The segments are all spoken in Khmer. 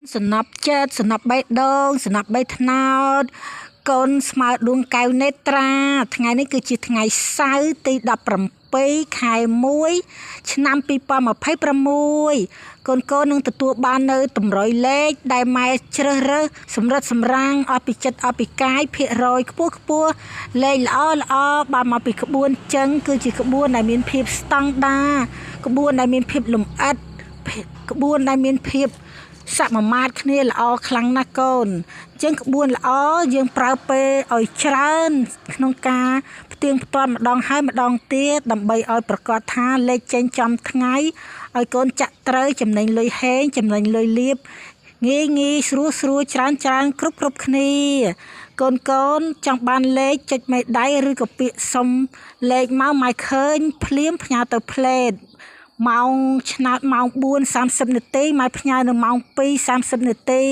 សំណាប់ចិត្តសំណាប់បេះដូងសំណាប់បេះថ្នោតកូនស្មើដួងកែវនេត្រាថ្ងៃនេះគឺជាថ្ងៃសៅរ៍ទី17ខែ1ឆ្នាំ2026កូននឹងទទួលបាននៅតម្រុយលេខដែលម៉ែជ្រើសរើសសម្រិតសម្រាំងអស់ពីចិត្តអស់ពីកាយភាគរយខ្ពស់លេខល្អបានមកពីក្បួនចឹងគឺជាក្បួនដែលមានភាពស្តង់ដារក្បួនដែលមានភាពលម្អិតក្បួនដែលមានភាពសមមាត្រគ្នាល្អខ្លាំងណាស់កូនអញ្ចឹងក្បួនល្អយើងប្រើពេលឲ្យច្រើនក្នុងការផ្ទៀងផ្ទាត់ម្ដងហើយម្ដងទៀតដើម្បីឲ្យប្រកាសថាលេខចេញចំថ្ងៃឲ្យកូនចាក់ត្រូវចំណេញលុយហេងចំណេញលុយលៀបងាយស្រួលច្រើនគ្រប់គ្នាកូនចង់បានលេខចុចមេដៃឬក៏ពាក្យសុំលេខមកម៉ែឃើញភ្លាមផ្ញើទៅផ្លេតម៉ោងឆ្នោតម៉ោង 4:30 នាទីម៉ែផ្ញើនៅម៉ោង 2:30 នាទី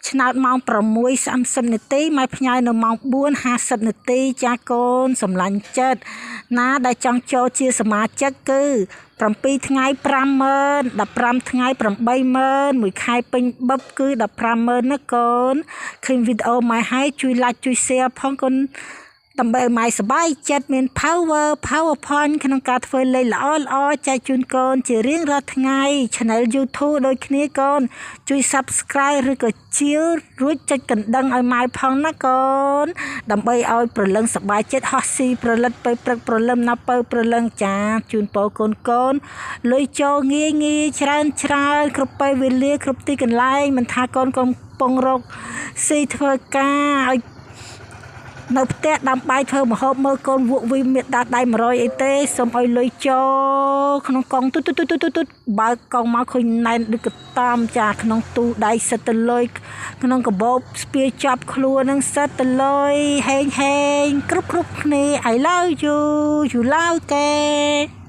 ឆ្នោតម៉ោង 6:30 នាទីម៉ែផ្ញើនៅម៉ោង 4:50 នាទីចាកូនសម្លាញ់ចិត្តណាដែលចង់ចូលជាសមាជិកគឺ7ថ្ងៃ 50000 15ថ្ងៃ 80000 មួយខែពេញបឹបគឺ150,000ណាកូនឃើញវីដេអូម៉ែហើយជួយ like ជួយ share ផងកូនដើម្បីឲ្យម៉ែសប្បាយចិត្តមាន power point ក្នុងការធ្វើលេខល្អចែកជូនកូនជារៀងរាល់ថ្ងៃ Channel YouTube ដូចគ្នាកូនជួយ Subscribe ឬក៏ជាលរួចចុចកណ្ដឹងឲ្យម៉ែផងណាកូនដើម្បីឲ្យប្រលឹងសប្បាយចិត្តហោះស៊ីប្រលិតទៅព្រឹកប្រលឹមណាពៅប្រលឹងចាជូនពរកូនលុយចូលងាយច្រើនគ្រប់ពេលវេលាគ្រប់ទីកន្លែងមិនថាកូនកំពុងរកស៊ីធ្វើការឲ្យនៅផ្ទះដាំបាយធ្វើម្ហូបមើលកូនវក់វីមានដាដៃ100អីទេសូមឲ្យលុយចូលក្នុងកង់ទុតបើកកង់មកឃើញណែនដូចកតំចាក្នុងទូដៃសិតទៅលុយក្នុងកាបូបស្ពាយចាប់ខ្លួននឹងសិតទៅលុយហេងគ្រប់គ្នា I love you love គេ